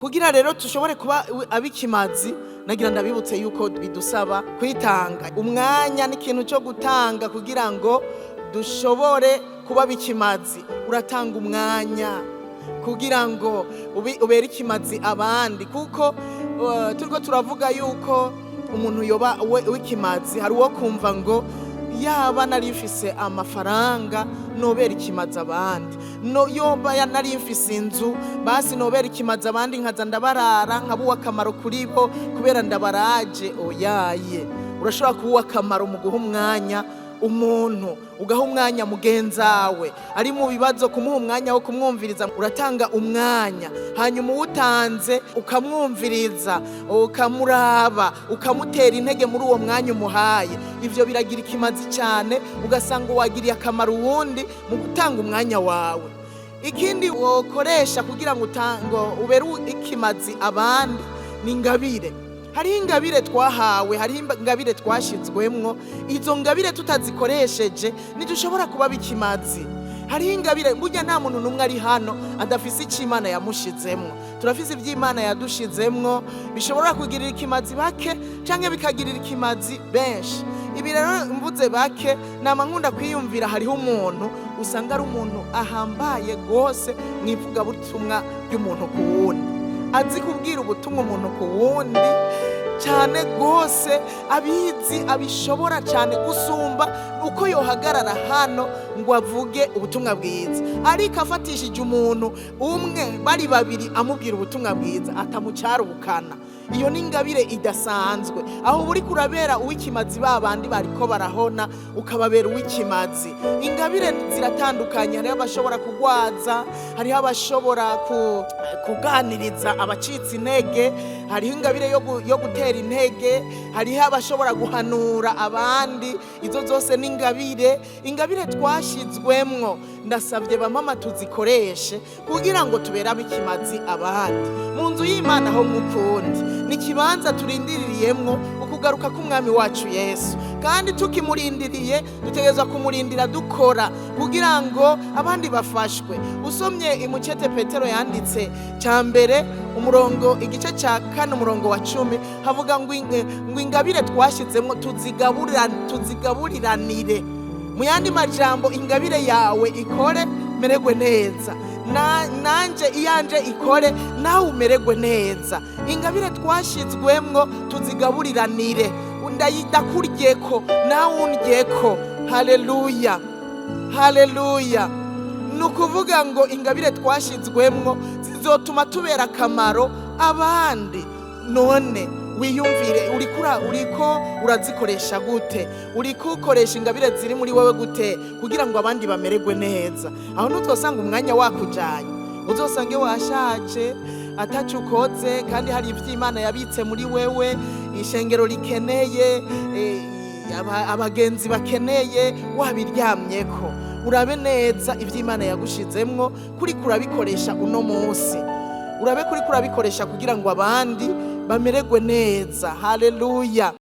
Kugira rero tushobore kuba abikimazi nagira ndabibutse yuko bidusaba kwitanga. Umwanya n'ikintu cyo gutanga kugira ngo dushobore kuba bikimazi. Uratanga umwanya kugira ngo ubere ikimazi abandi, kuko turiko turavuga yuko umuntu yoba w'ikimazi. Hari uwo kumva ngo yaba nari mfise amafaranga nobera ikimazi abandi, no yoba nari mfise inzu basi nobera ikimazi abandi nkaza ndabarara nkabuwa akamaro kuri bo kubera ndabaraje. Oyaye, urashobora kuba akamaro mu guha umwanya umuntu, ugaha umwanya mugenzawe ari mu bibazo, kumuha umwanya wo kumwumviriza. Uratanga umwanya, hanyuma uwutanze ukamwumviriza, ukamuraba, ukamutera intege muri uwo mwanya umuhaye. Ivyo biragira ikimazi cyane, ugasanga wagiriye akamaro uwundi mu gutanga umwanya wawe. Ikindi wokoresha kugira ngo ubere ikimazi abandi ni ingabire. Hari ingabire twahawe, hari ingabire twashizwemwo. Izo ngabire tutazikoresheje ntidushobora kuba bikimazi. Hari ingabire, burya nta muntu numwe ari hano adafise icyo Imana yamushizemwo. Turafise ivy'Imana yadushizemwo bishobora kugirira ikimazi bake canke bikagirira ikimazi benshi. Ibi rero mvuze bake, nama nkunda kwiyumvira, hariho umuntu usanga ari umuntu ahambaye gose mwivuga butumwa ry'umuntu ku wundi, azi kubwira ubutumwa umuntu ku wundi cyane gose, abizi, abishobora cyane gusumba uko yohagarara hano ngo avuge ubutumwa bwiza. Ariko afatishije umuntu umwe bari babiri amubwira ubutumwa bwiza atamucarukana. Iyo ni ingabire idasanzwe, aho uri kurabera uw'ikimazi babandi bariko barahona ukababera uw'ikimazi. Ingabire ziratandukanye, hariho abashobora kugwaza, hariho abashobora kuganiriza abacitse intege, hariho ingabire yo gutera intege, hariho abashobora guhanura abandi. Izo zose ni ingabire twashizwemwo. Ndasavye bamama tuzikoreshe kugira ngo tubere abikimazi abandi. Mu nzu y'Imana ho mukundi ni kibanza turindiririyemwo ukugaruka k'umwami wacu Yesu, kandi tukimurindiriye dutegerezwa kumurindira dukora kugira ngo abandi bafashwe. Usomye imucete Petero yanditse ca mbere igice ca 4 umurongo wa 10 havuga ngo ingabire twashizemwo tuzigaburiranire. Mu yandi majambo, ingabire yawe ikore mererwe neza, nanje iyanje ikore nawe umererwe neza. Ingabire twashizwemwo tuzigaburiranire, ndakuryeko nawe undyeko. Haleluya, haleluya. Nukuvuga ngo ingabire twashizwemwo zizotuma tubera akamaro abandi. None wiyumvire, uriko urazikoresha gute? Uriko ukoresha ingabire ziri muri wewe gute kugira ngo abandi bamererwe neza? Aho ntuzosanga umwanya wakujanye, uzosange washaje atacu ukoze, kandi hari ivy'Imana yabitse muri wewe, ishengero rikeneye, abagenzi bakeneye, wabiryamyeko. Urabe neza ivy'Imana yagushizemwo kuri kurabikoresha uno munsi. Urabe kuri kurabikoresha kugira ngo abandi bamererwe neza. Haleluya.